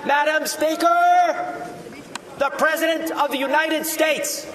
Madam Speaker, the President of the United States.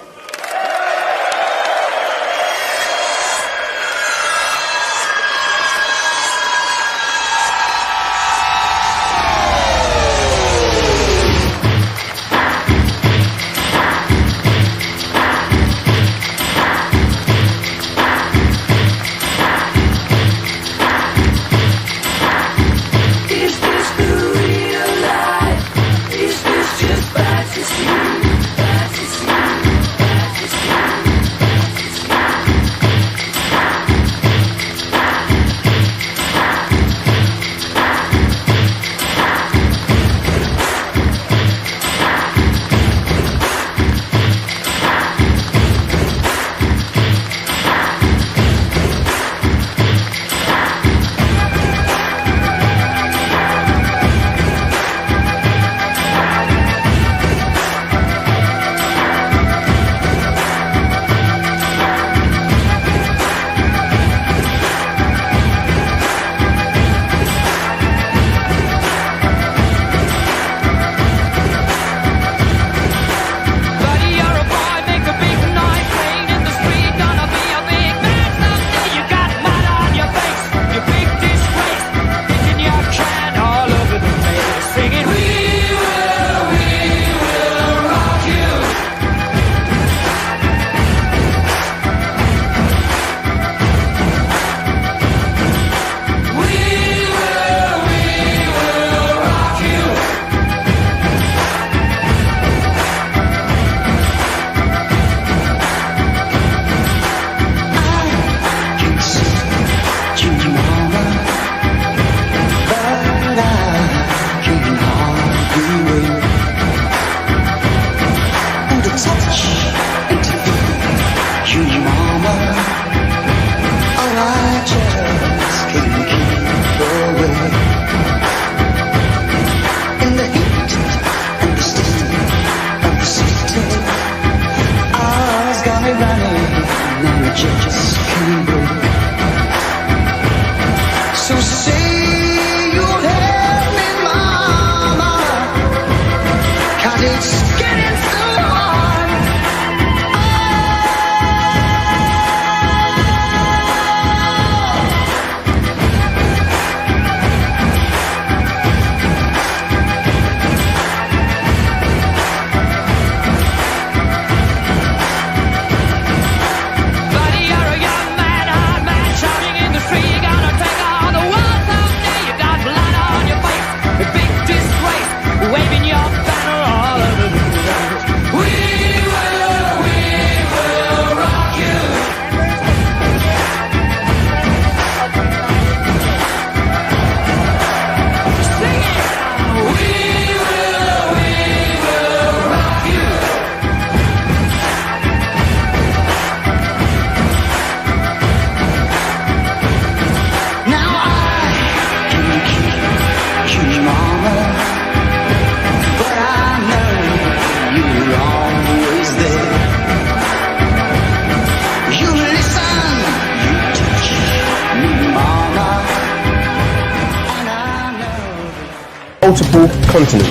Multiple continents.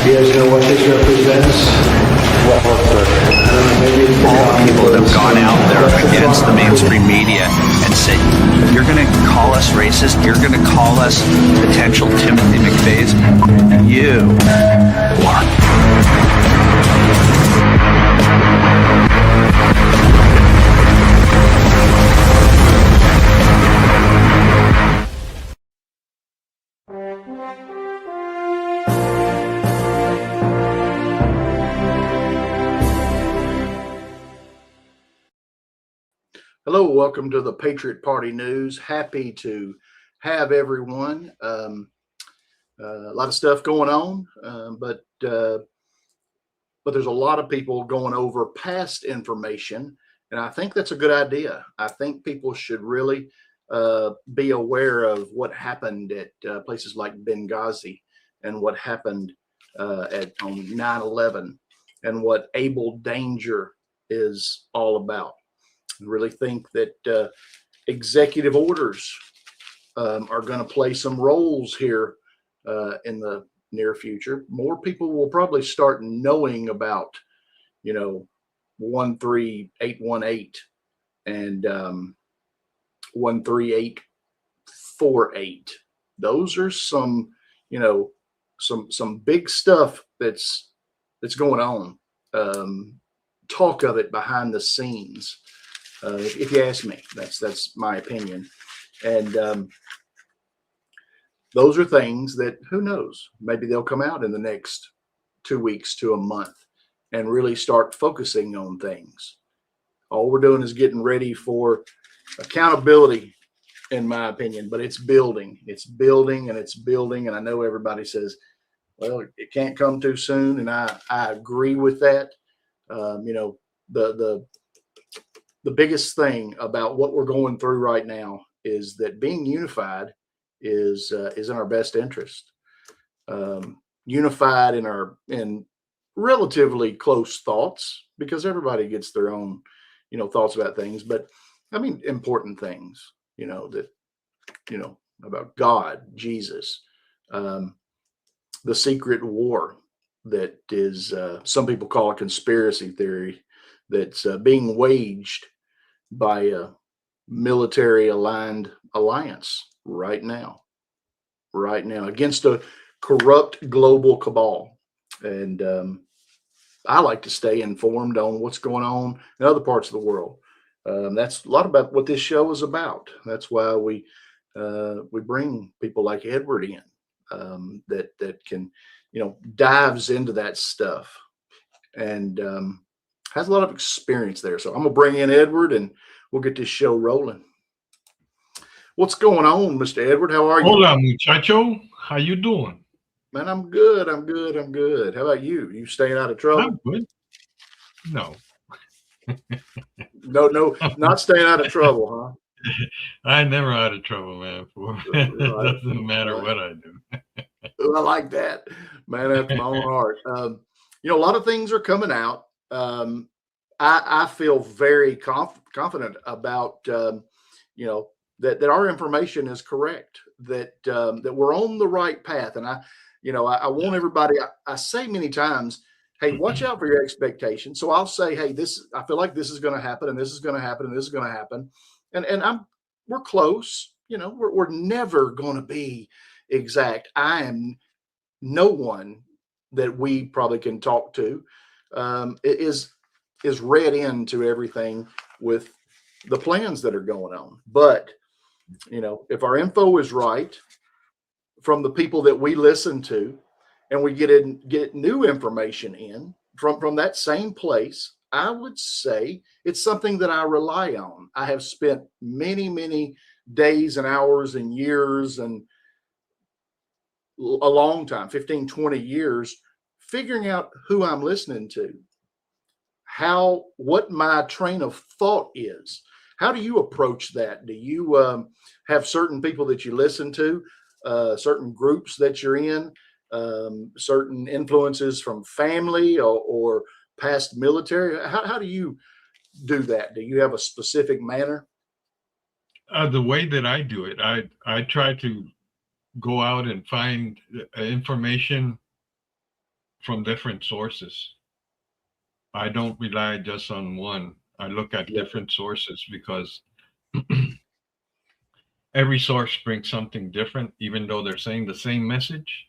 Do you guys know what this represents? All the people that have gone out there against the mainstream media and said, you're going to call us racist, you're going to call us potential Timothy McVeighs, you are. Hello, welcome to the Patriot Party News. Happy to have everyone. A lot of stuff going on, but there's a lot of people going over past information, and I think that's a good idea. I think people should really be aware of what happened at places like Benghazi and what happened on 9/11 and what Able Danger is all about. I really think that executive orders are going to play some roles here in the near future, more people will probably start knowing about, 13818 and 13848. Those are some, some big stuff that's going on. Talk of it behind the scenes. If you ask me, that's my opinion. And those are things that, who knows, maybe they'll come out in the next 2 weeks to a month and really start focusing on things. All we're doing is getting ready for accountability, in my opinion, but it's building. It's building and it's building. And I know everybody says, well, it can't come too soon. And I agree with that. The biggest thing about what we're going through right now is that being unified is in our best interest. Unified in relatively close thoughts, because everybody gets their own, thoughts about things, but I mean, important things, about God, Jesus, the secret war that is, some people call a conspiracy theory, that's being waged by a military aligned alliance right now against a corrupt global cabal. And I like to stay informed on what's going on in other parts of the world. That's a lot about what this show is about. That's why we bring people like Edward in, that can, dives into that stuff and has a lot of experience there. So I'm gonna bring in Edward and we'll get this show rolling. What's going on, Mr. Edward? How are you? Hola, muchacho. How you doing? Man, I'm good. I'm good. How about you? You staying out of trouble? I'm good. No. No, not staying out of trouble, huh? I never out of trouble, man. It doesn't matter what I do. I like that, man. After my own heart. A lot of things are coming out. I feel very confident about, that our information is correct, that we're on the right path. And I want everybody, I say many times, hey, watch out for your expectations. So I'll say, hey, I feel like this is going to happen, and this is going to happen, and this is going to happen. And we're close, we're never going to be exact. I am no one that we probably can talk to, is read into everything with the plans that are going on. But, if our info is right from the people that we listen to, and we get new information in from that same place, I would say it's something that I rely on. I have spent many, many days and hours and years and a long time, 15, 20 years, figuring out who I'm listening to, what my train of thought is. How do you approach that? Do you have certain people that you listen to, certain groups that you're in, certain influences from family or past military? How do you do that? Do you have a specific manner? The way that I do it, I try to go out and find information from different sources. I don't rely just on one. I look at different sources, because every source brings something different, even though they're saying the same message.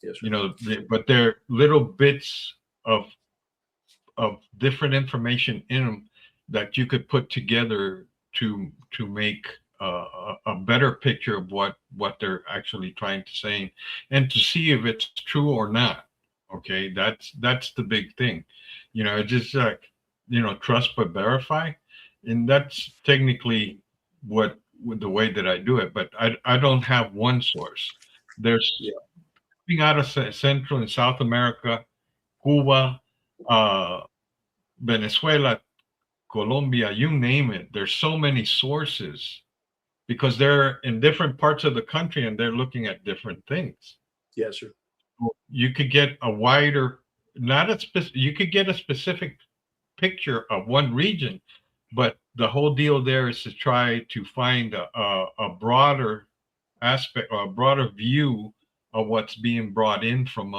Yes, sir. But they're little bits of different information in them that you could put together to make a better picture of what they're actually trying to say, and to see if it's true or not. Okay, that's the big thing. It's just like, trust but verify, and that's technically the way that I do it. But I don't have one source. There's coming out of Central and South America, Cuba, Venezuela, Colombia, you name it. There's so many sources, because they're in different parts of the country and they're looking at different things. Yes, sir. You could get a wider, you could get a specific picture of one region, but the whole deal there is to try to find a broader aspect or a broader view of what's being brought in from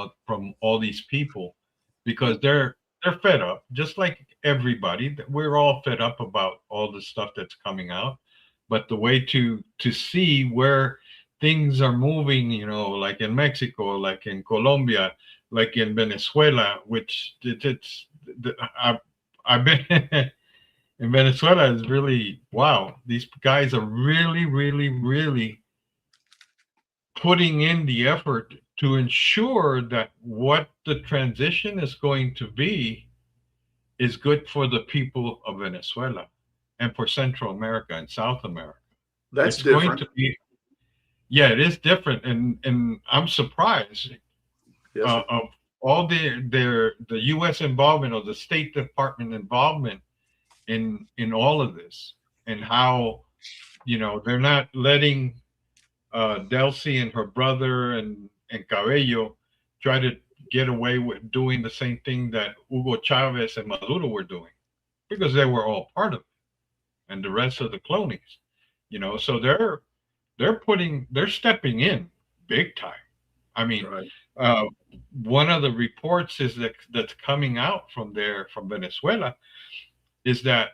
all these people, because they're fed up, just like everybody. We're all fed up about all the stuff that's coming out. But the way to see where things are moving, like in Mexico, like in Colombia, like in Venezuela, which I've been in Venezuela, is really, wow. These guys are really, really, really putting in the effort to ensure that what the transition is going to be is good for the people of Venezuela and for Central America and South America. That's It's different. going to be, yeah, it is different, and I'm surprised Yes, sir. of all the U.S. involvement, or the State Department involvement in all of this, and how they're not letting Delcy and her brother and Cabello try to get away with doing the same thing that Hugo Chavez and Maduro were doing, because they were all part of it, and the rest of the clonies, so they're stepping in big time. I mean, Right. one of the reports that's coming out from Venezuela is that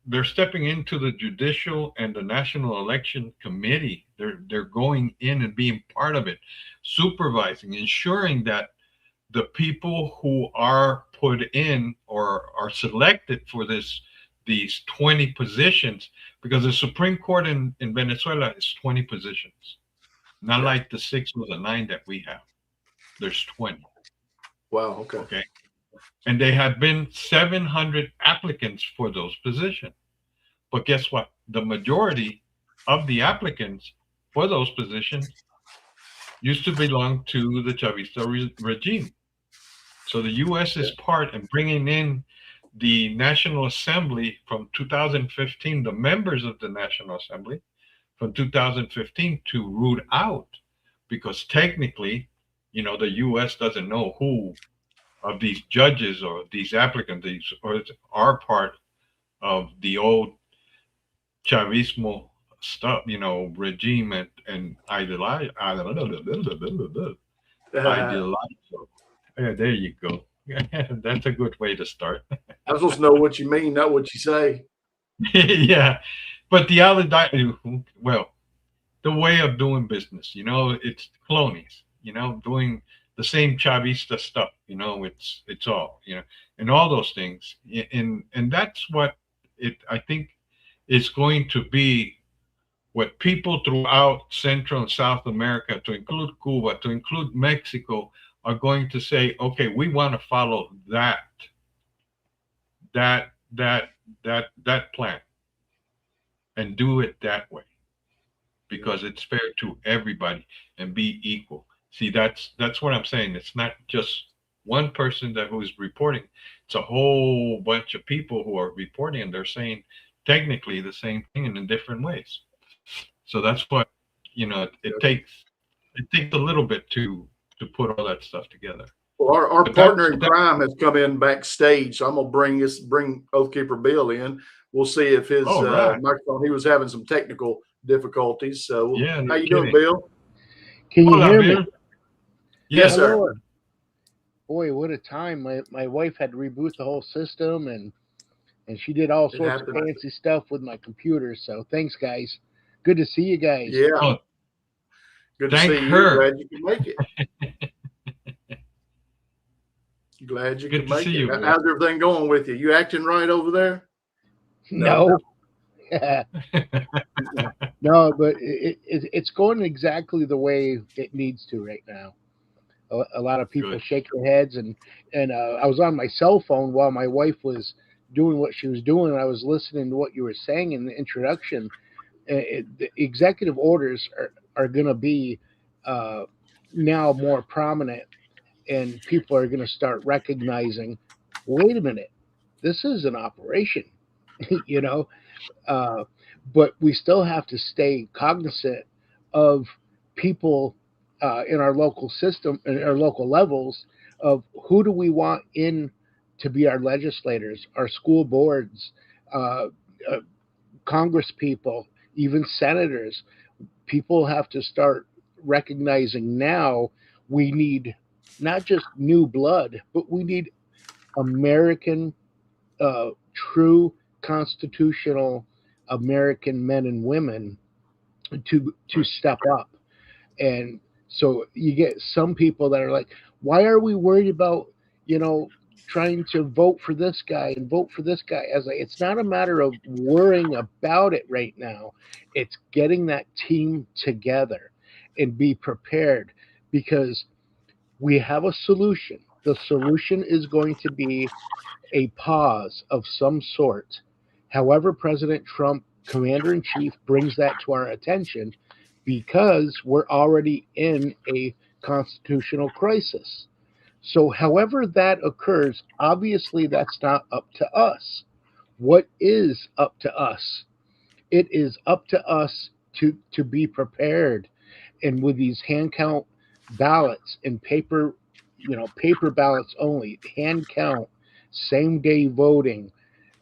they're stepping into the judicial and the National Election Committee. They're going in and being part of it, supervising, ensuring that the people who are put in or are selected for these 20 positions, because the Supreme Court in Venezuela is 20 positions, not like the 6 or the 9 that we have. There's 20. Wow. Okay. Okay. And there have been 700 applicants for those positions. But guess what? The majority of the applicants for those positions used to belong to the Chavista regime. So the U.S. is part in bringing in the National Assembly from 2015, the members of the National Assembly from 2015, to root out, because technically, the U.S. doesn't know who of these judges or these applicants are part of the old Chavismo stuff, regime and ideology. Yeah, there you go. That's a good way to start. I'm supposed to know what you mean, not what you say. Yeah, but well, the way of doing business, it's clonies, doing the same Chavista stuff, it's all, and all those things, and that's what I think is going to be what people throughout Central and South America, to include Cuba, to include Mexico, are going to say, okay, we want to follow that plan and do it that way, because it's fair to everybody and be equal. See, that's what I'm saying. It's not just one person who's reporting. It's a whole bunch of people who are reporting, and they're saying technically the same thing in different ways. So that's what, it takes a little bit to put all that stuff together. Well, our But partner in crime has come in backstage, so I'm gonna bring Oathkeeper Bill in. We'll see if his All right. microphone. He was having some technical difficulties. So, Yeah, no how you doing, kidding. Bill? Can you Hola, hear Bill. me? Yes, sir. Hello. Boy, what a time. My wife had to reboot the whole system, and she did all sorts of happened. fancy stuff with my computer. So thanks, guys. Good to see you guys. Yeah. Oh, Good to thank see her. you. Glad you can make it. Glad you Good can to make see it. you, Bill. How's everything going with you? You acting right over there? No. No, but it's going exactly the way it needs to right now. A lot of people Good. shake their heads, and I was on my cell phone while my wife was doing what she was doing. And I was listening to what you were saying in the introduction. The executive orders are going to be now more prominent, and people are going to start recognizing, wait a minute, this is an operation, but we still have to stay cognizant of people in our local system, in our local levels, of who do we want in to be our legislators, our school boards, Congress people, even senators. People have to start recognizing now we need not just new blood, but we need American, true constitutional American men and women to step up. And so you get some people that are like, why are we worried about, trying to vote for this guy and vote for this guy? As it's not a matter of worrying about it right now. It's getting that team together and be prepared, because we have a solution. The solution is going to be a pause of some sort. However, President Trump, Commander in Chief, brings that to our attention, because we're already in a constitutional crisis. So, however that occurs, obviously that's not up to us. What is up to us? It is up to us to be prepared. And with these hand count ballots and paper ballots only, hand count, same day voting,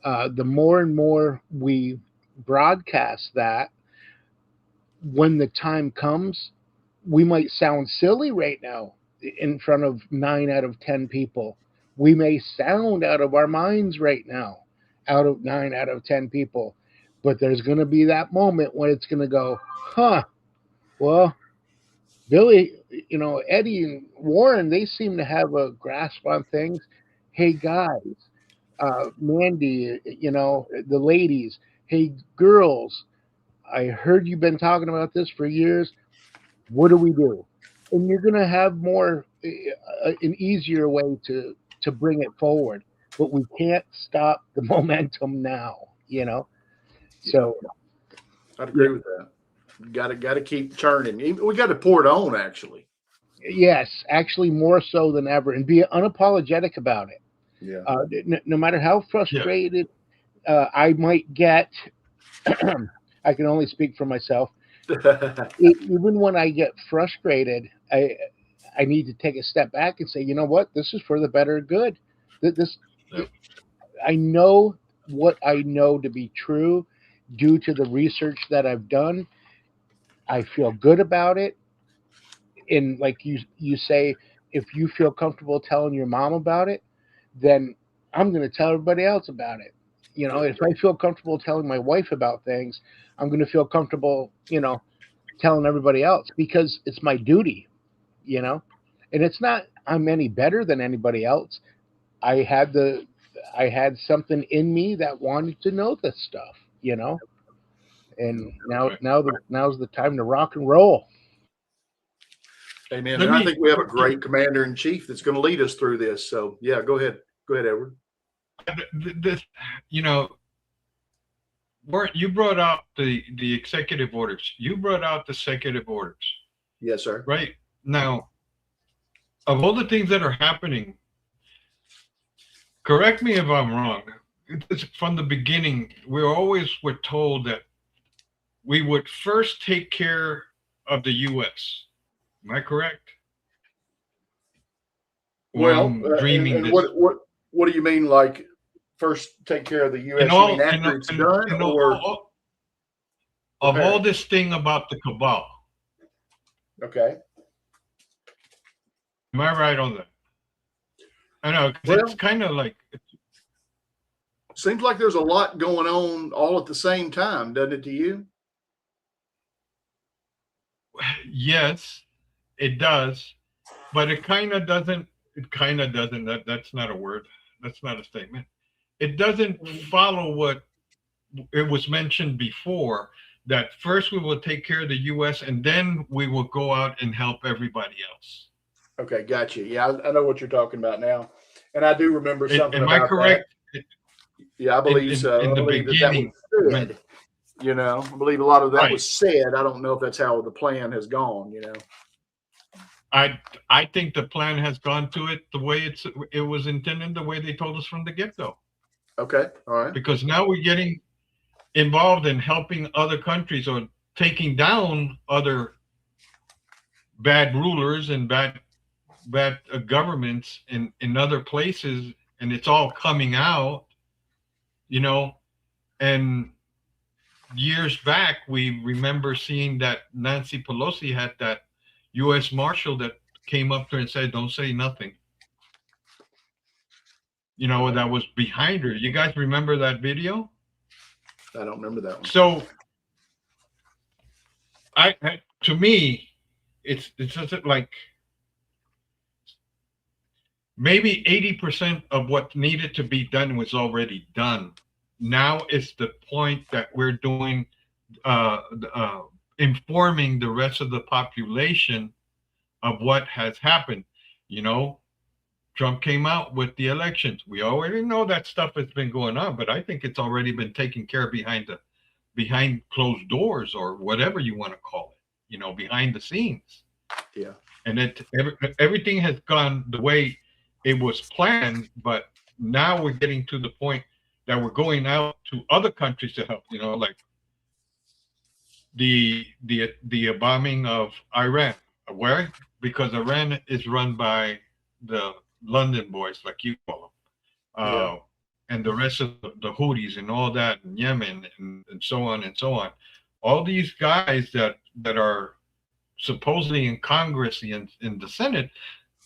the more and more we broadcast that, when the time comes, we might sound silly right now in front of 9 out of 10 people. We may sound out of our minds right now, out of 9 out of 10 people. But there's going to be that moment when it's going to go, well, Billy, Eddie and Warren, they seem to have a grasp on things. Hey, guys, Mandy, the ladies, hey, girls, I heard you've been talking about this for years. What do we do? And you're going to have more, an easier way to bring it forward. But we can't stop the momentum now, So I'd agree with that. Got to keep churning. We got to pour it on, actually. Yes, actually more so than ever, and be unapologetic about it. Yeah. No matter how frustrated I might get, I can only speak for myself. Even when I get frustrated, I need to take a step back and say, you know what? This is for the better good. I know what I know to be true due to the research that I've done. I feel good about it. And like you say, if you feel comfortable telling your mom about it, then I'm going to tell everybody else about it. If I feel comfortable telling my wife about things, I'm going to feel comfortable, telling everybody else, because it's my duty, and it's not I'm any better than anybody else. I had something in me that wanted to know this stuff, and now's the time to rock and roll. Amen. And I think we have a great commander in chief that's going to lead us through this. So yeah, go ahead, Edward. This, you brought out the executive orders. You brought out the executive orders. Yes, sir. Right now, of all the things that are happening, correct me if I'm wrong. It's from the beginning, we always were told that we would first take care of the U.S. Am I correct? Well, and what do you mean, like first take care of the U.S. after it's done, or all this thing about the cabal? Okay. Am I right on that? I know, it's kind of like. Seems like there's a lot going on all at the same time, doesn't it to you? Yes, it does, but it kind of doesn't. It kind of doesn't. That's not a word. That's not a statement. It doesn't follow what it was mentioned before, that first we will take care of the U.S. and then we will go out and help everybody else. Okay, gotcha. Yeah, I know what you're talking about now, and I do remember something. Am I correct? Yeah, I believe so. In the beginning, that was said. I believe a lot of that was said. I don't know if that's how the plan has gone. I think the plan has gone to it the way it was intended, the way they told us from the get-go. Okay, all right. Because now we're getting involved in helping other countries or taking down other bad rulers and bad governments in other places, and it's all coming out, and years back we remember seeing that Nancy Pelosi had that U.S. Marshal that came up to her and said, "Don't say nothing." You know, that was behind her. You guys remember that video? I don't remember that one. So, to me, it's just like maybe 80% of what needed to be done was already done. Now it's the point that we're doing, informing the rest of the population of what has happened. You know, Trump came out with the elections. We already know that stuff has been going on, but I think it's already been taken care of behind closed doors, or whatever you want to call it, you know, behind the scenes. Yeah. And everything has gone the way it was planned, but now we're getting to the point that we're going out to other countries to help, you know, like the bombing of Iran. Where? Because Iran is run by the London boys, like you call them, and the rest of the Houthis and all that, in Yemen and so on and so on. All these guys that are supposedly in Congress and in the Senate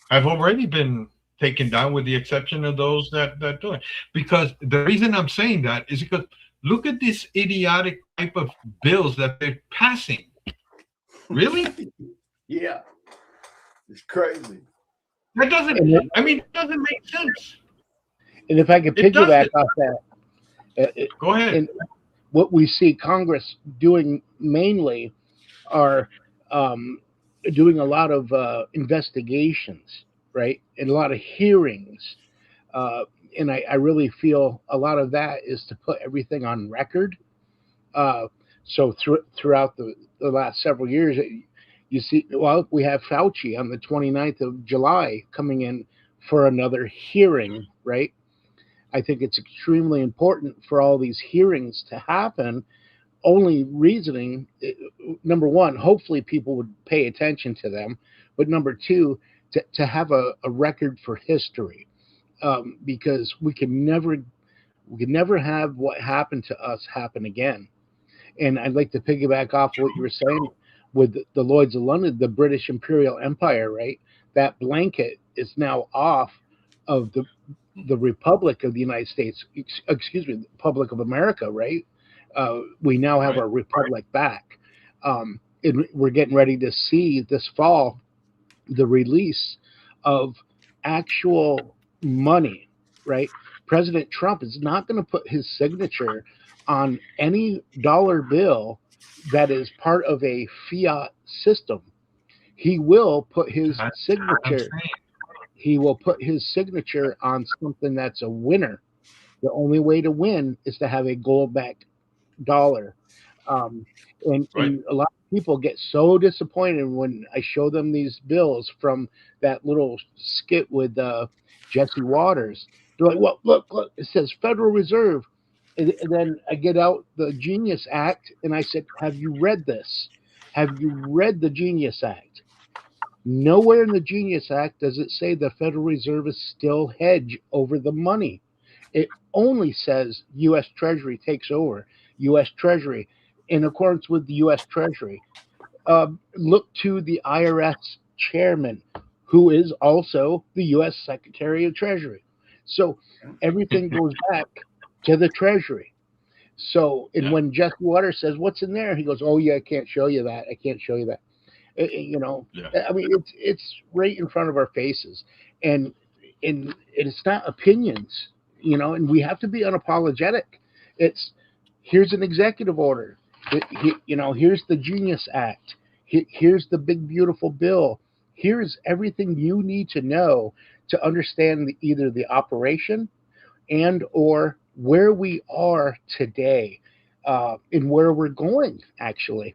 have already been taken down, with the exception of those that do it. Because the reason I'm saying that is because look at this idiotic type of bills that they're passing. Really? Yeah. It's crazy. That doesn't, I mean, it doesn't make sense. And if I could It piggyback doesn't. off that, Go ahead. and what we see Congress doing mainly are doing a lot of investigations, right? And a lot of hearings. And I really feel a lot of that is to put everything on record. So throughout the last several years, you see, well, we have Fauci on the 29th of July coming in for another hearing, right? I think it's extremely important for all these hearings to happen. Only reasoning, number one, hopefully people would pay attention to them, but number two, to have a record for history, because we can never have what happened to us happen again. And I'd like to piggyback off what you were saying with the Lloyds of London, the British Imperial Empire, right? That blanket is now off of the Republic of the United States, excuse me, the Republic of America, right? We now have our republic back. And we're getting ready to see this fall the release of actual money, right? President Trump is not going to put his signature on any dollar bill that is part of a fiat system. He will put his signature. He will put his signature on something that's a winner. The only way to win is to have a gold-backed dollar. And a lot of people get so disappointed when I show them these bills from that little skit with Jesse Waters. They're like, well, look, it says Federal Reserve. And then I get out the Genius Act and I said, have you read this? Have you read the Genius Act? Nowhere in the Genius Act does it say the Federal Reserve is still hedge over the money. It only says U.S. Treasury takes over. U.S. Treasury, in accordance with the U.S. Treasury. Look to the IRS chairman, who is also the U.S. Secretary of Treasury. So everything goes back to the Treasury. So, and when Jesse Waters says, what's in there? He goes, oh, yeah, I can't show you that. I can't show you that. You know, I mean, it's right in front of our faces. And it's not opinions, you know, and we have to be unapologetic. It's, here's an executive order. You know, here's the Genius Act. Here's the big, beautiful bill. Here's everything you need to know to understand either the operation and or where we are today, and where we're going, actually.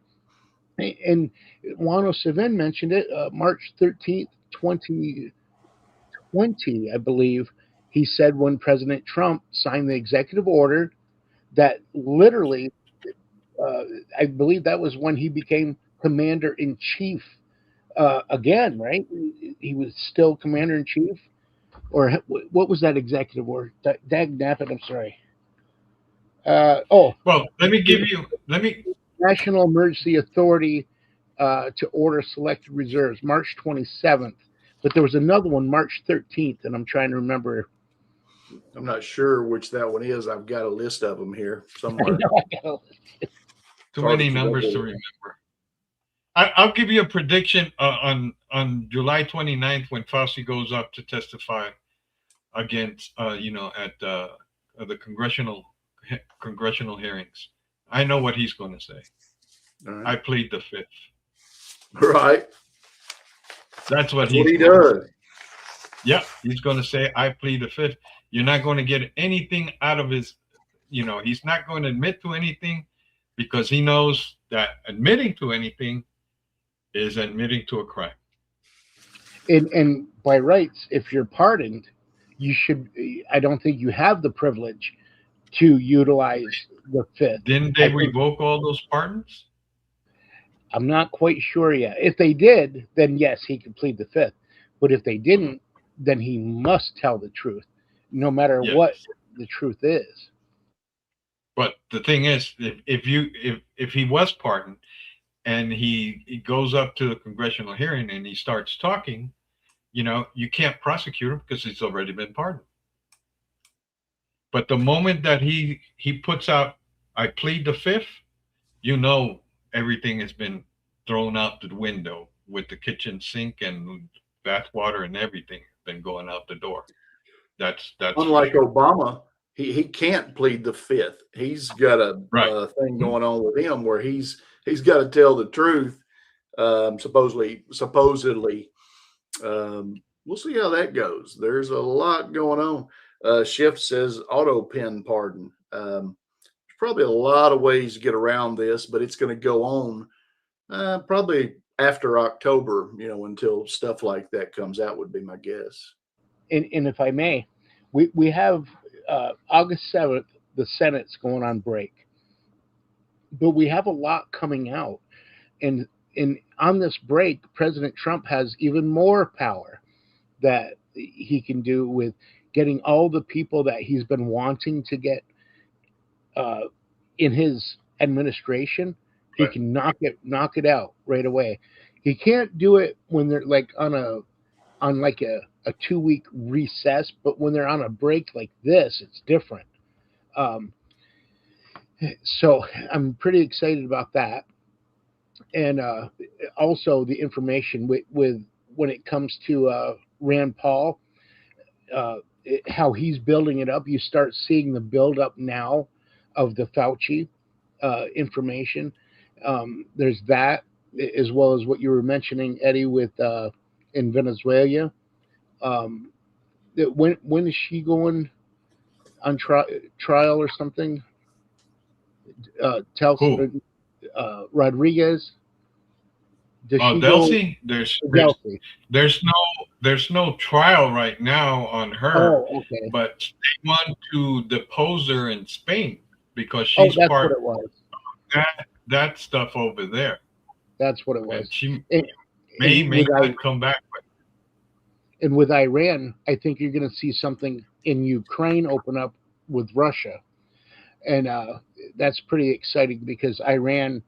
And Juan Savin mentioned it, March 13th, 2020, I believe, he said when President Trump signed the executive order that literally, I believe that was when he became commander-in-chief again, right? He was still commander-in-chief. Or what was that executive order? Dag nappet, I'm sorry. Well, let me National Emergency Authority to order selected reserves, March 27th. But there was another one, March 13th, and I'm trying to remember. I'm not sure which that one is. I've got a list of them here somewhere. Too many numbers to remember. I'll give you a prediction on July 29th when Fauci goes up to testify against, at the congressional hearings. I know what he's going to say. All right. I plead the fifth. Right. That's what He he's does. Yeah, he's going to say, I plead the fifth. You're not going to get anything out of his, he's not going to admit to anything because he knows that admitting to anything is admitting to a crime. And by rights, if you're pardoned, you should, I don't think you have the privilege to utilize the fifth. Didn't they revoke all those pardons? I'm not quite sure yet. If they did, then yes, he could plead the fifth. But if they didn't, then he must tell the truth, no matter what the truth is. But the thing is, if he was pardoned and he goes up to the congressional hearing and he starts talking, you can't prosecute him because he's already been pardoned. But the moment that he puts out, I plead the fifth, everything has been thrown out the window with the kitchen sink and bath water and everything been going out the door. That's unlike Obama. He can't plead the fifth. He's got a thing going on with him where he's got to tell the truth. Supposedly. We'll see how that goes. There's a lot going on. Shift says auto pen pardon. There's probably a lot of ways to get around this, but it's going to go on probably after October, until stuff like that comes out would be my guess. And if I may, we have August 7th, the Senate's going on break. But we have a lot coming out. And on this break, President Trump has even more power that he can do with getting all the people that he's been wanting to get in his administration. He can knock it out right away. He can't do it when they're like on a 2-week recess, but when they're on a break like this, it's different. So I'm pretty excited about that. And also the information with when it comes to Rand Paul, how he's building it up. You start seeing the build up now of the Fauci information. There's that, as well as what you were mentioning, Eddie, with in Venezuela. When is she going on trial or something? Rodriguez. Delcy? There's no trial right now on her. Oh, okay. But they want to depose her in Spain because she's that's part what it was. of that stuff over there. That's what it was. And she may not come back. And with Iran, I think you're going to see something in Ukraine open up with Russia. And that's pretty exciting because Iran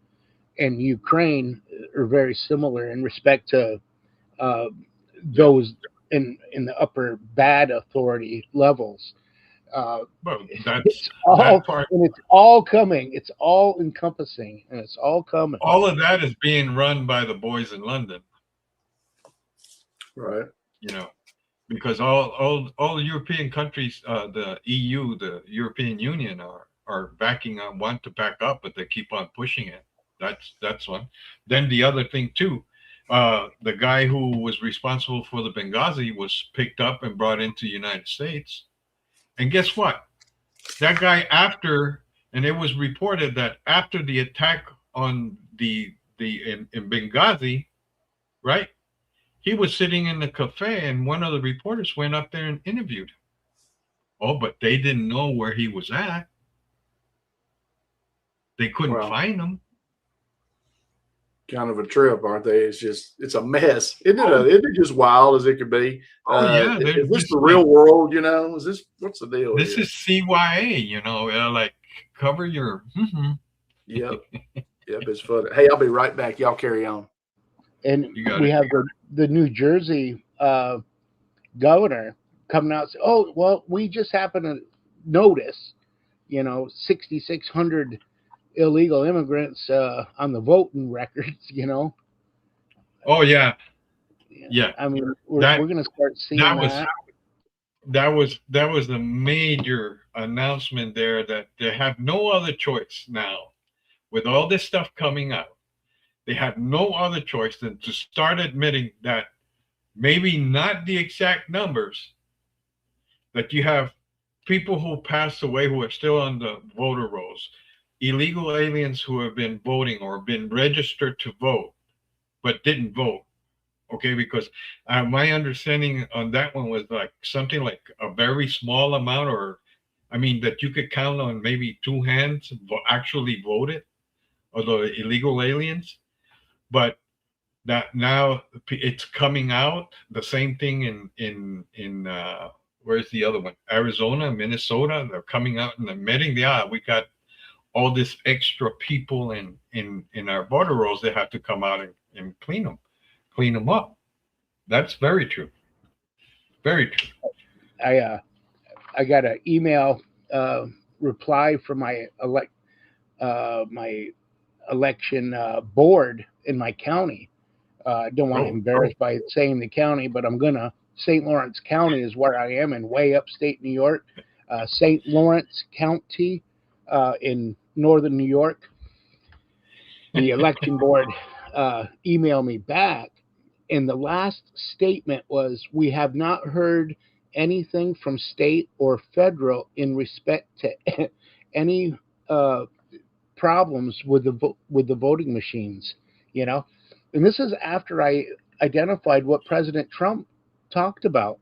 and Ukraine are very similar in respect to those in the upper bad authority levels. It's all coming. It's all encompassing, and it's all coming. All of that is being run by the boys in London, right? Because all the European countries, the EU, the European Union, are backing up, want to back up, but they keep on pushing it. That's one. Then the other thing too, the guy who was responsible for the Benghazi was picked up and brought into the United States. And guess what? That guy and it was reported that after the attack on in Benghazi, right? He was sitting in the cafe and one of the reporters went up there and interviewed him. Oh, but they didn't know where he was at. They couldn't find him. Kind of a trip, aren't they? It's a mess. Isn't it just wild as it could be? Is this the real world, what's the deal? This is CYA, like cover your Yep, it's funny. Hey, I'll be right back. Y'all carry on. And You got we it. have the New Jersey governor coming out and say, oh, well, we just happen to notice, 6,600 illegal immigrants on the voting records. Oh yeah, yeah. I mean, we're That going to start seeing that was that. that was a major announcement there that they have no other choice now with all this stuff coming out. They have no other choice than to start admitting that maybe not the exact numbers, that you have people who passed away who are still on the voter rolls, illegal aliens who have been voting or been registered to vote but didn't vote. Okay, because my understanding on that one was like something like a very small amount, or I mean that you could count on maybe two hands actually voted, or the illegal aliens. But that now it's coming out. The same thing in where's the other one? Arizona, Minnesota. They're coming out and admitting, yeah, we got all this extra people in our border rolls. They have to come out and clean them up. That's very true. Very true. I got an email reply from my election board in my county. I don't want to embarrass by saying the county, but I'm gonna. St. Lawrence County is where I am in way upstate New York. St. Lawrence County in northern New York. The election board emailed me back, and the last statement was, we have not heard anything from state or federal in respect to any problems with the voting machines, and this is after I identified what President Trump talked about,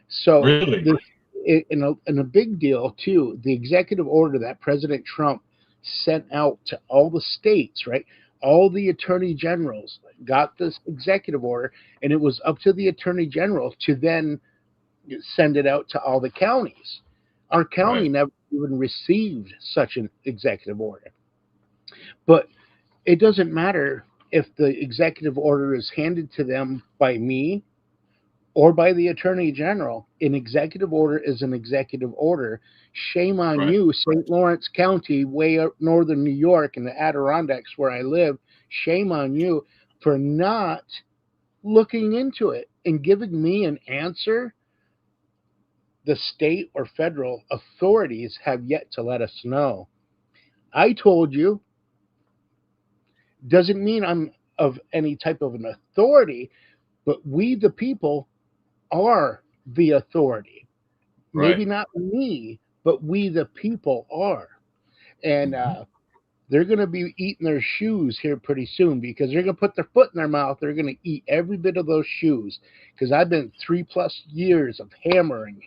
so Really? in a big deal too, the executive order that President Trump sent out to all the states, right? All the attorney generals got this executive order, and it was up to the attorney general to then send it out to all the counties. Our county never even received such an executive order. But it doesn't matter if the executive order is handed to them by me or by the attorney general. An executive order is an executive order. Shame on you, St. Lawrence County, way up northern New York in the Adirondacks where I live. Shame on you for not looking into it and giving me an answer. The state or federal authorities have yet to let us know. I told you. Doesn't mean I'm of any type of an authority, but we, the people, are the authority. Maybe not me, but we, the people, are. And they're going to be eating their shoes here pretty soon, because they're going to put their foot in their mouth. They're going to eat every bit of those shoes, because I've been 3+ years of hammering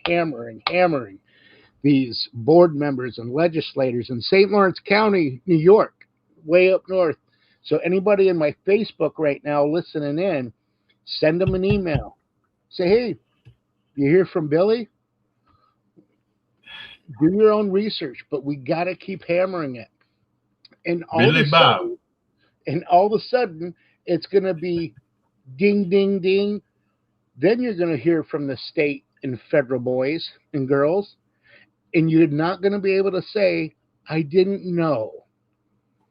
these board members and legislators in St. Lawrence County, New York, way up north. So anybody in my Facebook right now listening in, send them an email. Say, hey, you hear from Billy? Do your own research, but we got to keep hammering it. And all of a sudden, it's going to be ding, ding, ding. Then you're going to hear from the state and federal boys and girls, and you're not going to be able to say, I didn't know.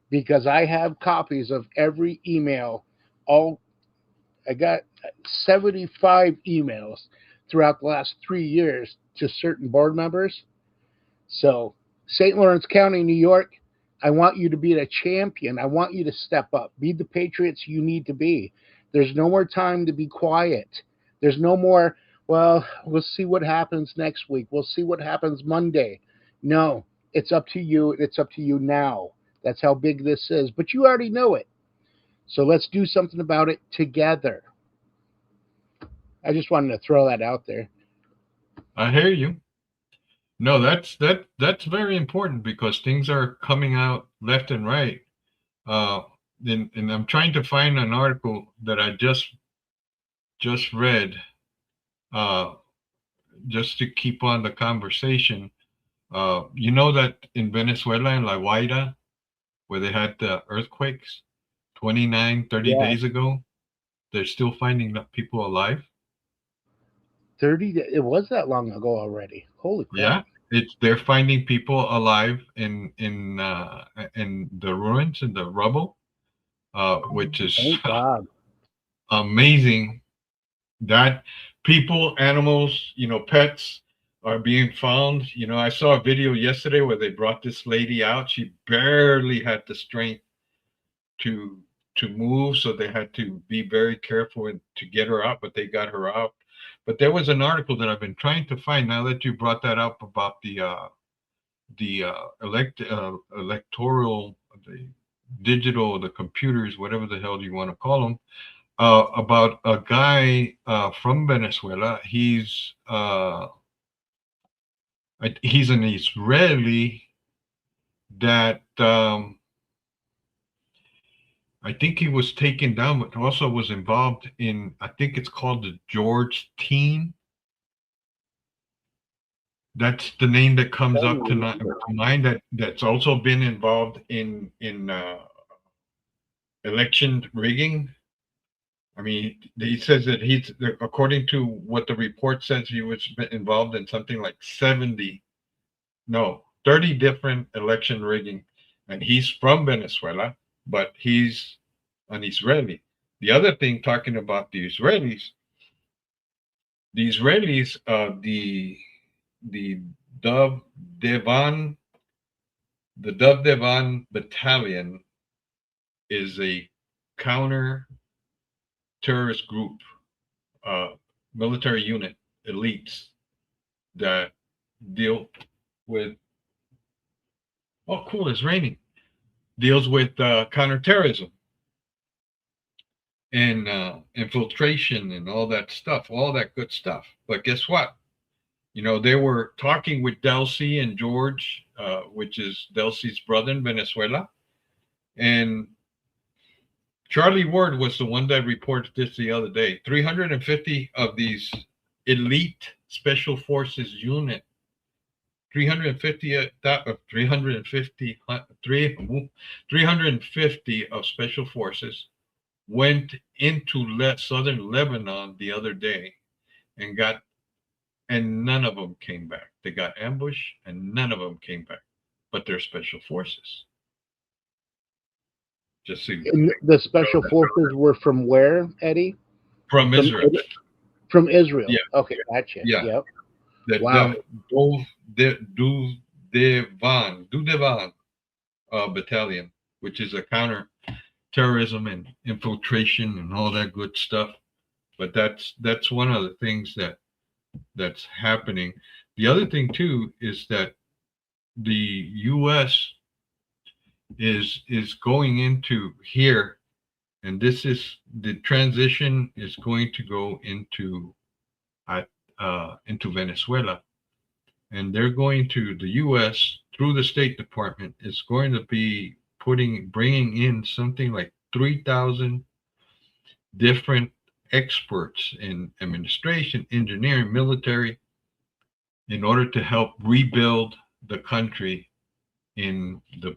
Because I have copies of every email. I got 75 emails throughout the last 3 years to certain board members. So, St. Lawrence County, New York, I want you to be the champion. I want you to step up. Be the patriots you need to be. There's no more time to be quiet. There's no more, well, we'll see what happens next week. We'll see what happens Monday. No, it's up to you. It's up to you now. That's how big this is. But you already know it. So let's do something about it together. I just wanted to throw that out there. I hear you. No, that's very important, because things are coming out left and right. And I'm trying to find an article that I just read, just to keep on the conversation. That in Venezuela, in La Guaira, where they had the earthquakes, 29, 30 Yeah. days ago. They're still finding people alive. 30. It was that long ago already. Holy Yeah, crap! they're finding people alive in the ruins, in the rubble, which is Thank God. amazing. That people, animals, pets are being found. I saw a video yesterday where they brought this lady out. She barely had the strength to move, so they had to be very careful to get her out, but they got her out. But there was an article that I've been trying to find, now that you brought that up, about the electoral, the digital, the computers, whatever the hell you want to call them, about a guy from Venezuela. He's an Israeli that I think he was taken down, but also was involved in, I think it's called the George Team. That's the name that comes up to mind. That's also been involved in election rigging. I mean, he says that he's, according to what the report says, he was involved in something like 30 different election rigging, and he's from Venezuela, but he's an Israeli. The other thing, talking about the Israelis, the Dov Devan battalion is a counter terrorist group, military unit, elites that deal with, oh cool, it's raining, deals with counterterrorism and infiltration and all that stuff, all that good stuff. But guess what? They were talking with Delcy and George, which is Delcy's brother in Venezuela. And Charlie Ward was the one that reported this the other day. 350 of these elite special forces unit, 350 of special forces went into southern Lebanon the other day and none of them came back. They got ambushed and none of them came back, but they're special forces. Just so And the special forces were from where, Eddie? From Israel. From Israel. Yeah. Okay, gotcha. Yeah. Yep. The Wow. Dudevan battalion, which is a counter-terrorism and infiltration and all that good stuff. But that's one of the things that's happening. The other thing too is that the U.S. is going into here, and this is the transition is going to go into Venezuela, and they're going to, the U.S. through the State Department is going to be bringing in something like 3,000 different experts in administration, engineering, military, in order to help rebuild the country in the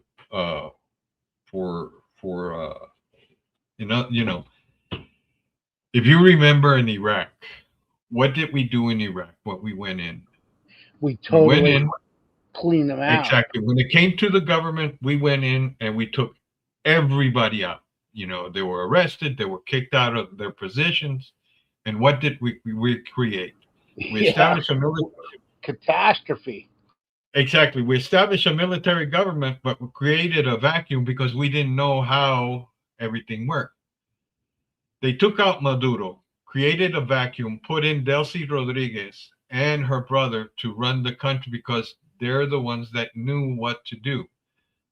if you remember in Iraq, what did we do in Iraq? What we went in? We totally went in, cleaned them out. exactly. When it came to the government, we went in and we took everybody out. They were arrested, they were kicked out of their positions. And what did we create? We established a military catastrophe. Exactly. We established a military government, but we created a vacuum because we didn't know how everything worked. They took out Maduro, created a vacuum, put in Delcy Rodriguez and her brother to run the country because they're the ones that knew what to do.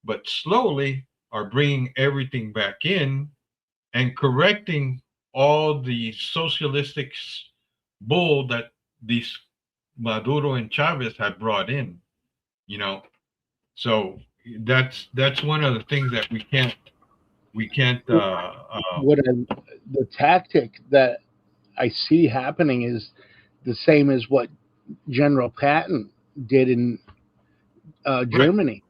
But slowly are bringing everything back in and correcting all the socialistic bull that these Maduro and Chavez had brought in. So that's one of the things that we can't the tactic that I see happening is the same as what General Patton did in Germany.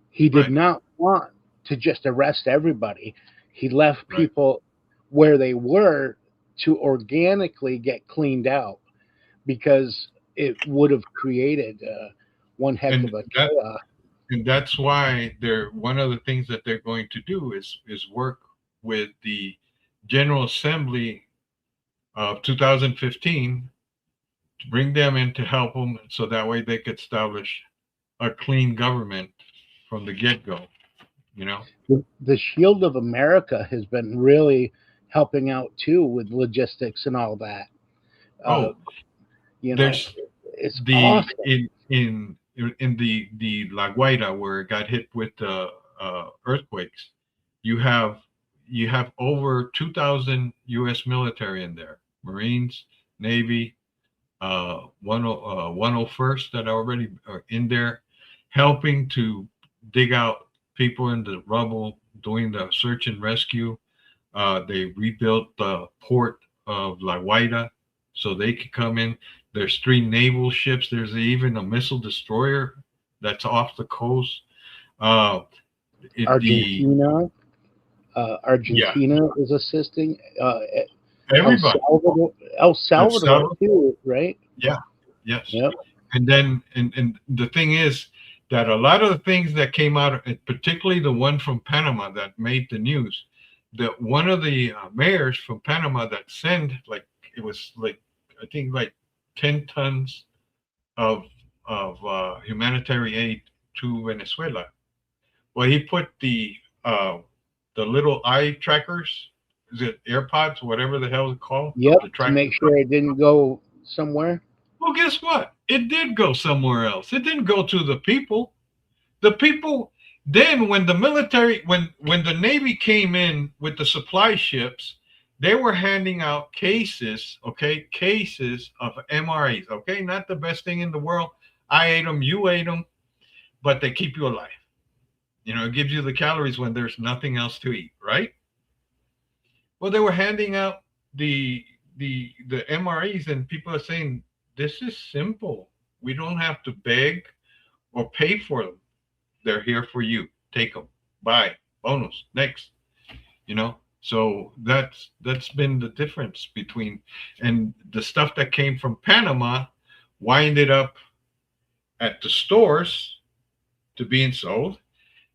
He did not want to just arrest everybody. He left Right. people where they were to organically get cleaned out because it would have created one heck And of a that chaos. and that's why they're one of the things that they're going to do is work with the General Assembly of 2015 to bring them in to help them, so that way they could establish a clean government from the get-go. You know. The Shield of America has been really helping out too with logistics and all that. Oh, You know, there's it's the awesome. in the La Guaira, where it got hit with the earthquakes. You have over 2,000 U.S. military in there, Marines, Navy, 101st that already are in there, helping to dig out people in the rubble, doing the search and rescue. They rebuilt the port of La Guaira so they could come in. There's 3 naval ships. There's even a missile destroyer that's off the coast. Argentina, Yeah, Argentina is assisting. everybody. El Salvador Salvador. too, right? Yeah, yes. Yep. And then, and the thing is that a lot of the things that came out, and particularly the one from Panama that made the news, that one of the mayors from Panama that sent it was I think 10 tons of humanitarian aid to Venezuela. Well, he put the little eye trackers, is it AirPods, whatever the hell it's called? Yep. The To trackers. make sure it didn't go somewhere. Well, guess what? It did go somewhere else. It didn't go to the people. The people then, when the military, when the Navy came in with the supply ships, they were handing out cases of MREs, okay? Not the best thing in the world. I ate them, you ate them, but they keep you alive. You know, it gives you the calories when there's nothing else to eat, right? Well, they were handing out the MREs, and people are saying, this is simple. We don't have to beg or pay for them. They're here for you. Take them. Buy. Bonus. Next. You know? So that's been the difference between, and the stuff that came from Panama winded up at the stores to being sold,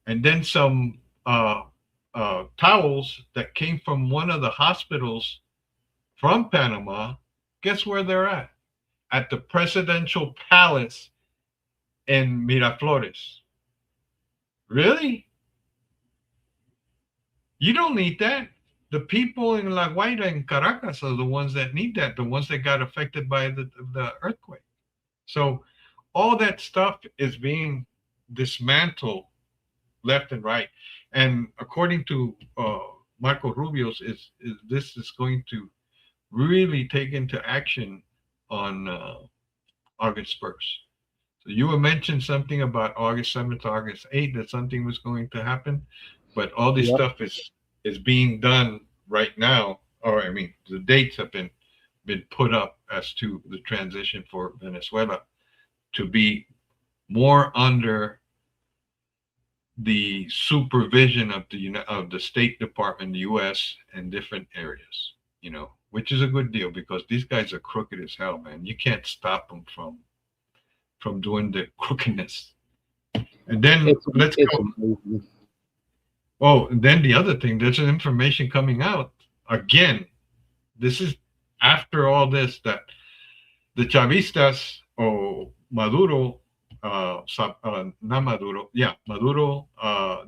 and then some towels that came from one of the hospitals from Panama. Guess where they're at? At the presidential palace in Miraflores. Really? You don't need that. The people in La Guaira and Caracas are the ones that need that, the ones that got affected by the earthquake. So all that stuff is being dismantled left and right. And according to Marco Rubio's, this is going to really take into action on August 1st. So you were mentioned something about August 7th, August 8th, that something was going to happen, but all this stuff is being done right now. Or I mean, the dates have been put up as to the transition for Venezuela to be more under the supervision of the State Department, the U.S. and different areas. You know, which is a good deal because these guys are crooked as hell, man. You can't stop them from doing the crookedness. And then let's go. Amazing. Oh, and then the other thing, there's an information coming out again. This is after all this, that the Chavistas or Maduro, not Maduro, Maduro,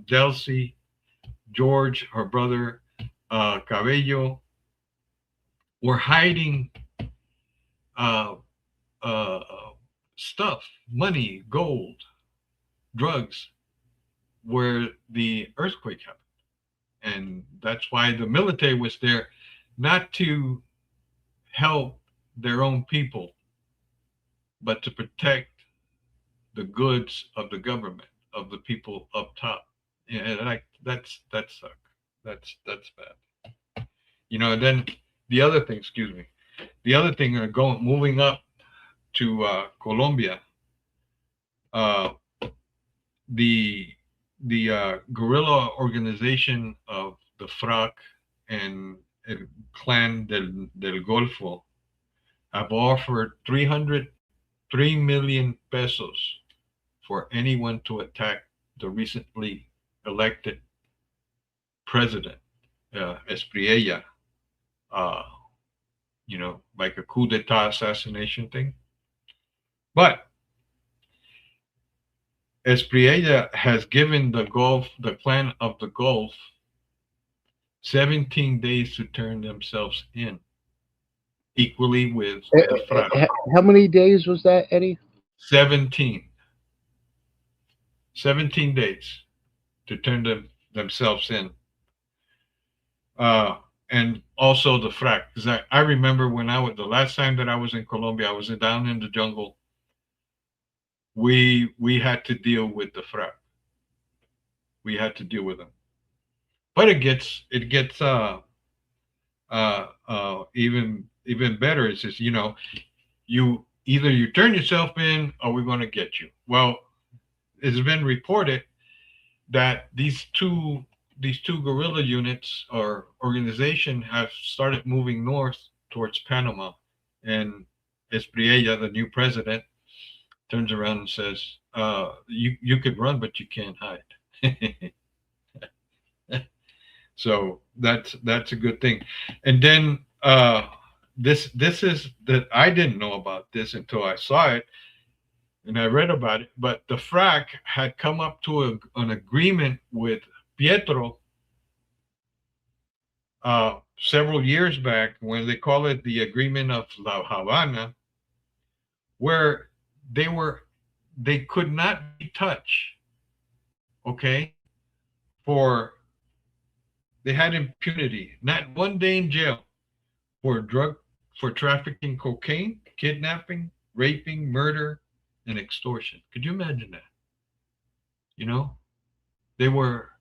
Delcy, George, her brother, Cabello, were hiding stuff, money, gold, drugs, where the earthquake happened. And that's why the military was there, not to help their own people, but to protect the goods of the government, of the people up top. And that sucks. That's bad. You know, and then the other thing, moving up to Colombia, the guerrilla organization of the FRAC and El Clan del Golfo have offered 3 million pesos for anyone to attack the recently elected president, Espriella, like a coup d'etat assassination thing. But Espriella has given the clan of the Gulf, 17 days to turn themselves in, equally with the FRAC. How many days was that, Eddie? 17 days to turn themselves in. And also the FRAC, because I remember when the last time that I was in Colombia, I was down in the jungle. We had to deal with the FRAC. We had to deal with them. But it gets even better. It's just, you either turn yourself in or we're going to get you. Well, it's been reported that these two guerrilla units or organization have started moving north towards Panama, and Espriella, the new president, turns around and says, you could run, but you can't hide. So that's a good thing. And then this is that I didn't know about this until I saw it and I read about it. But the FRAC had come up to an agreement with Pietro several years back, when they call it the Agreement of La Habana, where they could not be touched, okay, they had impunity, not 1 day in jail for trafficking cocaine, kidnapping, raping, murder, and extortion. Could you imagine that? They were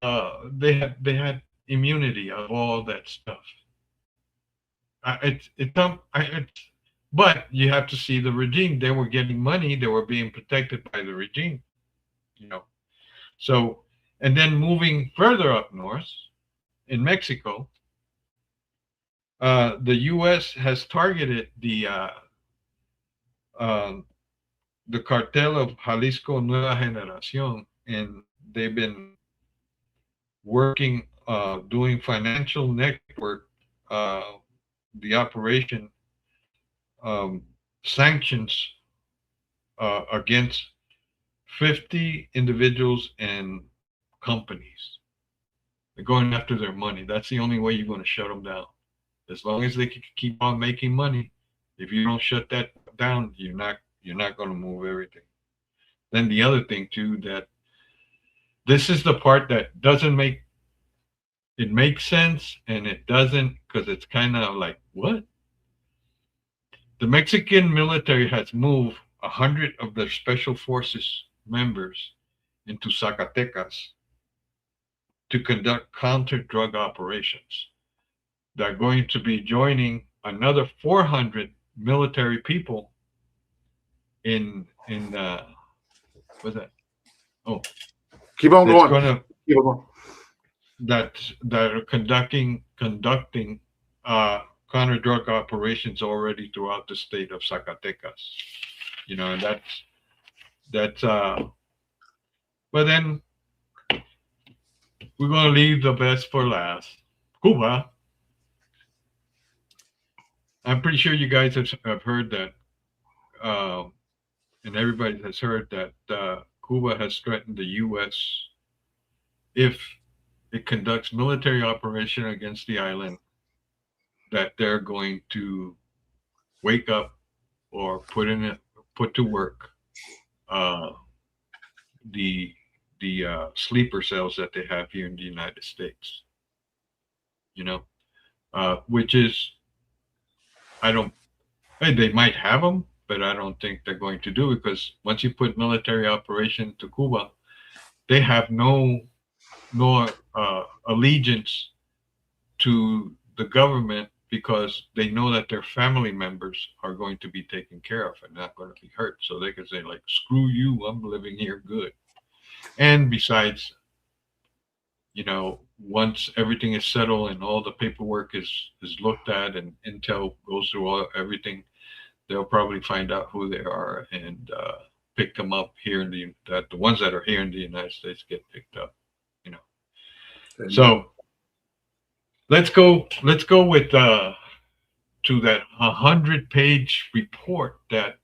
they had immunity of all that stuff. But you have to see the regime. They were getting money. They were being protected by the regime. So, and then moving further up north in Mexico, the U.S. has targeted the cartel of Jalisco Nueva Generación, and they've been working, doing financial network, the operation sanctions against 50 individuals and companies. They're going after their money. That's the only way you're going to shut them down. As long as they can keep on making money, if you don't shut that down, you're not going to move everything. Then the other thing too, that this is the part that doesn't make it makes sense, and it doesn't, because it's kind of like, what? The Mexican military has moved 100 of their special forces members into Zacatecas to conduct counter-drug operations. They're going to be joining another 400 military people in what's that? Oh, Keep on going. Keep on going. That are conducting counter-drug operations already throughout the state of Zacatecas. And that's but then we're going to leave the best for last. Cuba. I'm pretty sure you guys have heard that, and everybody has heard that Cuba has threatened the U.S. if it conducts military operation against the island, that they're going to wake up or put to work the sleeper cells that they have here in the United States. Which is, they might have them, but I don't think they're going to do it, because once you put military operation to Cuba, they have no allegiance to the government, because they know that their family members are going to be taken care of and not going to be hurt. So they can say, like, screw you, I'm living here good. And besides, once everything is settled and all the paperwork is looked at and intel goes through everything, they'll probably find out who they are and pick them up here in the ones that are here in the United States get picked up. So let's go with to that 100-page report that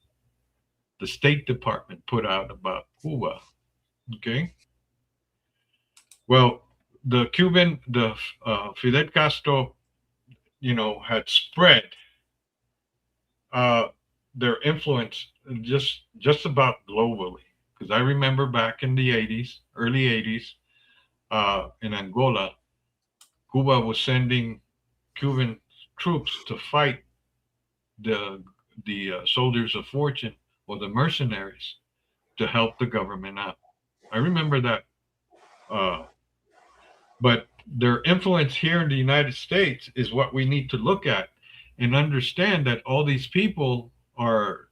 the State Department put out about Cuba. Okay. Well, the Fidel Castro, had spread their influence just about globally. Because I remember back in the early 80s, in Angola, Cuba was sending Cuban troops to fight the soldiers of fortune or the mercenaries to help the government out. I remember that. But their influence here in the United States is what we need to look at and understand that all these people are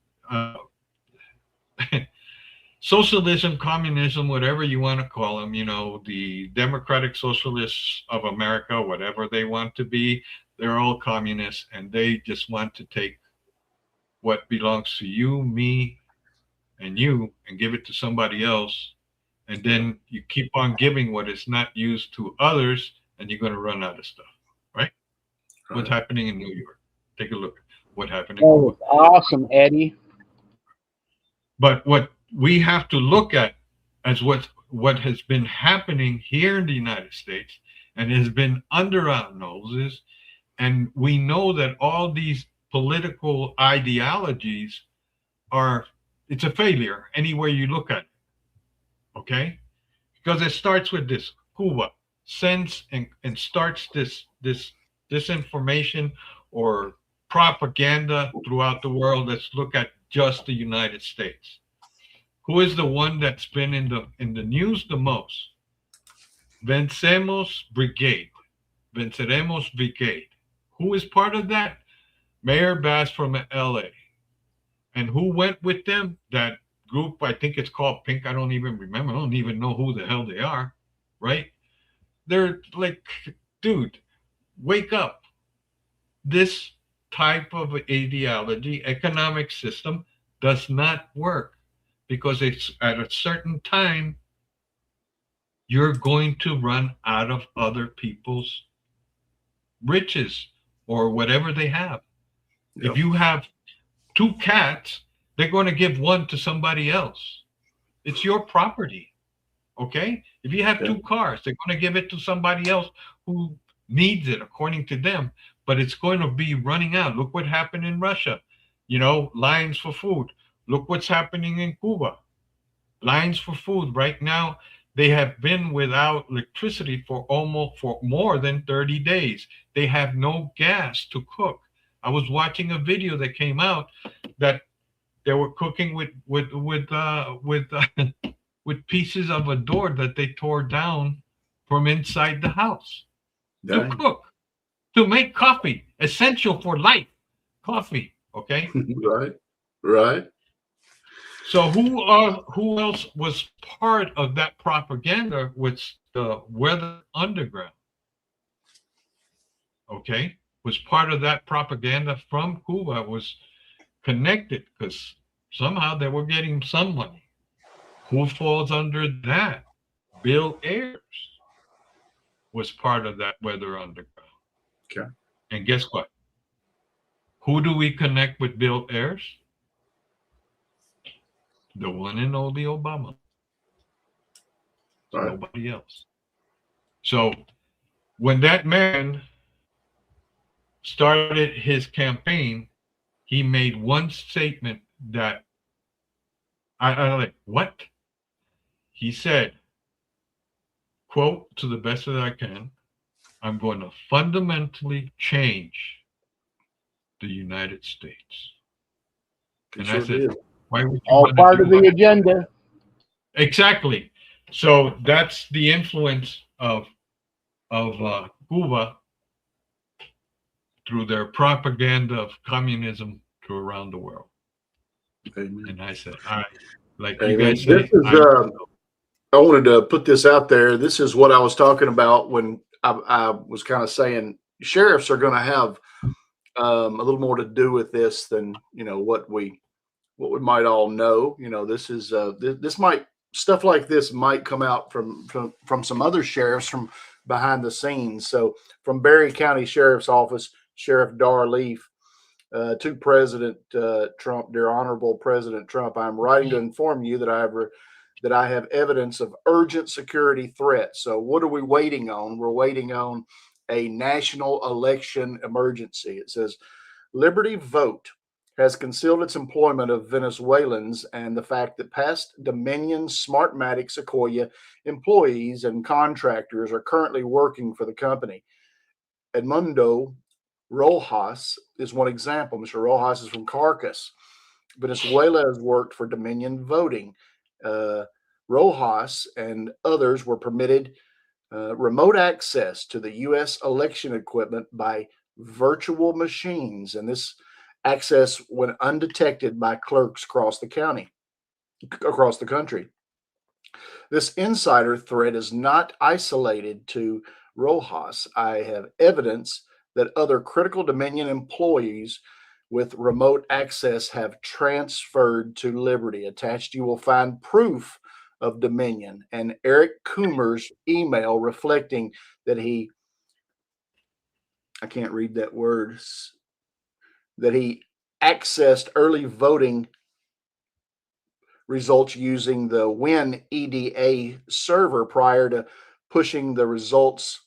socialism, communism, whatever you want to call them, the Democratic Socialists of America, whatever they want to be, they're all communists, and they just want to take what belongs to you, me, and you and give it to somebody else. And then you keep on giving what is not used to others, and you're going to run out of stuff, right? What's happening in New York? Take a look. What happened in Oh, awesome, Eddie. But what we have to look at as what has been happening here in the United States and has been under our noses, and we know that all these political ideologies it's a failure anywhere you look at it. Okay, because it starts with this: Cuba sends and starts this disinformation or propaganda throughout the world. Let's look at just the United States. Who is the one that's been in the news the most? Venceremos Brigade. Who is part of that? Mayor Bass from LA. And who went with them? That group, I think it's called Pink. I don't even remember. I don't even know who the hell they are, right? They're like, dude, wake up. This type of ideology, economic system does not work because it's at a certain time, you're going to run out of other people's riches or whatever they have. Yep. If you have 2 cats, they're going to give one to somebody else. It's your property. Okay? If you have 2 cars, they're going to give it to somebody else who needs it according to them, but it's going to be running out. Look what happened in Russia. Lines for food. Look what's happening in Cuba. Lines for food. Right now, they have been without electricity for more than 30 days. They have no gas to cook. I was watching a video that came out that they were cooking with pieces of a door that they tore down from inside the house. Dang. To cook, to make coffee, essential for life, coffee. Okay. Right. So who else was part of that propaganda? Was the Weather Underground? Okay, was part of that propaganda from Cuba, was connected because somehow they were getting some money. Who falls under that? Bill Ayers was part of that Weather Underground. Okay. And guess what? Who do we connect with Bill Ayers? The one and only Obama. Right. Nobody else. So when that man started his campaign, he made one statement that I like, what? He said, quote, to the best that I can, I'm going to fundamentally change the United States. And I said, why would you all part of the agenda? Exactly. So that's the influence of Cuba through their propaganda of communism to around the world. Amen. And I said, you Amen. guys say, I wanted to put this out there. This is what I was talking about when I was kind of saying sheriffs are going to have a little more to do with this than what we might all know. This is this might stuff like this might come out from some other sheriffs from behind the scenes. So from Berry County Sheriff's Office, Sheriff Dar Leaf, to President Trump, dear Honorable President Trump, I'm writing to inform you that I have evidence of urgent security threats. So what are we waiting on? We're waiting on a national election emergency. It says Liberty Vote has concealed its employment of Venezuelans and the fact that past Dominion Smartmatic Sequoia employees and contractors are currently working for the company. Edmundo Rojas is one example. Mr. Rojas is from Caracas. Venezuela has worked for Dominion Voting. Rojas and others were permitted remote access to the U.S. election equipment by virtual machines, and this access went undetected by clerks across the country. This insider threat is not isolated to Rojas. I have evidence that other critical Dominion employees with remote access have transferred to Liberty. Attached, you will find proof of Dominion and Eric Coomer's email reflecting that I can't read that word, that he accessed early voting results using the Win EDA server prior to pushing the results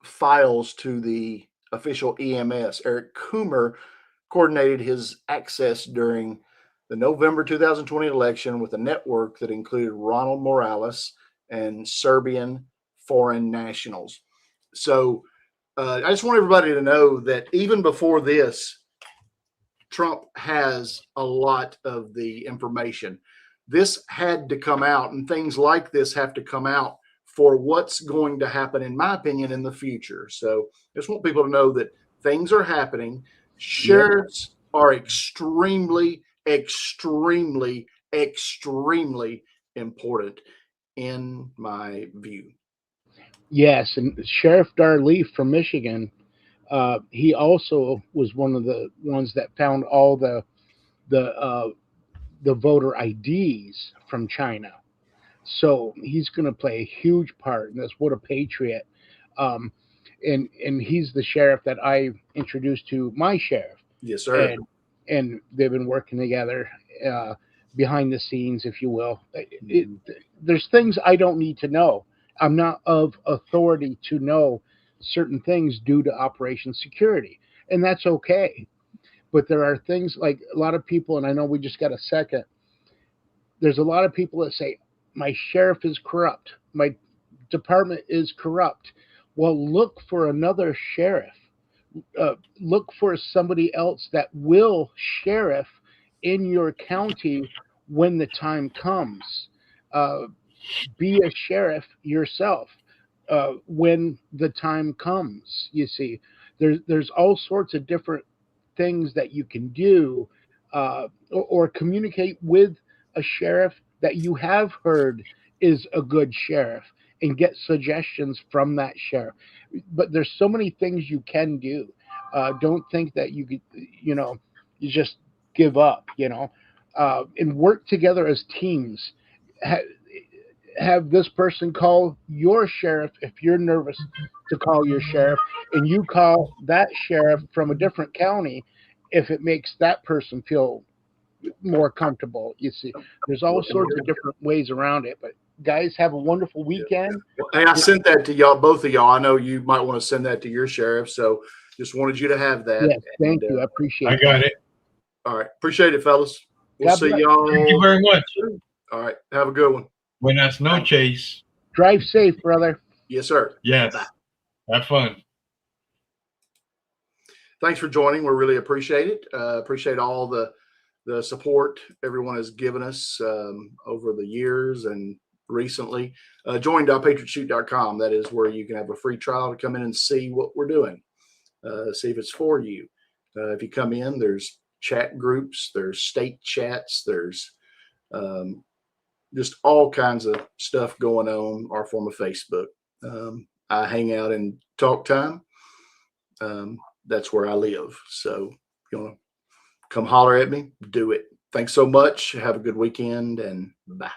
files to the official EMS. Eric Coomer coordinated his access during the November 2020 election with a network that included Ronald Morales and Serbian foreign nationals. So I just want everybody to know that even before this, Trump has a lot of the information. This had to come out, and things like this have to come out for what's going to happen, in my opinion, in the future. So I just want people to know that things are happening. Sheriffs are extremely, extremely, extremely important in my view. Yes, and Sheriff Dar Leaf from Michigan, he also was one of the ones that found all the voter IDs from China. So he's going to play a huge part in this. What a patriot! And he's the sheriff that I introduced to my sheriff. Yes, sir. And they've been working together behind the scenes, if you will. There's things I don't need to know. I'm not of authority to know certain things due to Operation Security, and that's okay. But there are things like a lot of people, and I know we just got a second. There's a lot of people that say, my sheriff is corrupt. My department is corrupt. Well, look for another sheriff. Look for somebody else that will sheriff in your county when the time comes. Be a sheriff yourself when the time comes. You see, there's all sorts of different things that you can do, or communicate with a sheriff that you have heard is a good sheriff and get suggestions from that sheriff. But there's so many things you can do. Don't think that you could, you just give up, and work together as teams. Have this person call your sheriff if you're nervous to call your sheriff, and you call that sheriff from a different county if it makes that person feel more comfortable. You see, there's all sorts of different ways around it. But guys, have a wonderful weekend. Hey, I sent that to y'all, both of y'all. I know you might want to send that to your sheriff, so just wanted you to have that. Yes, thank you. I appreciate it. I got it. All right, appreciate it, fellas. We'll God see bless. y'all. Thank you very much. All right, have a good one. Buenas noches. Drive safe, brother. Yes, sir. Yes. Have fun. Thanks for joining. We really appreciate it. Appreciate all the support everyone has given us over the years and recently. Join.patriotshoot.com. That is where you can have a free trial to come in and see what we're doing. See if it's for you. If you come in, there's chat groups, there's state chats, there's just all kinds of stuff going on our form of Facebook. I hang out in Talk Time. That's where I live. So if you want to come holler at me, do it. Thanks so much. Have a good weekend, and bye.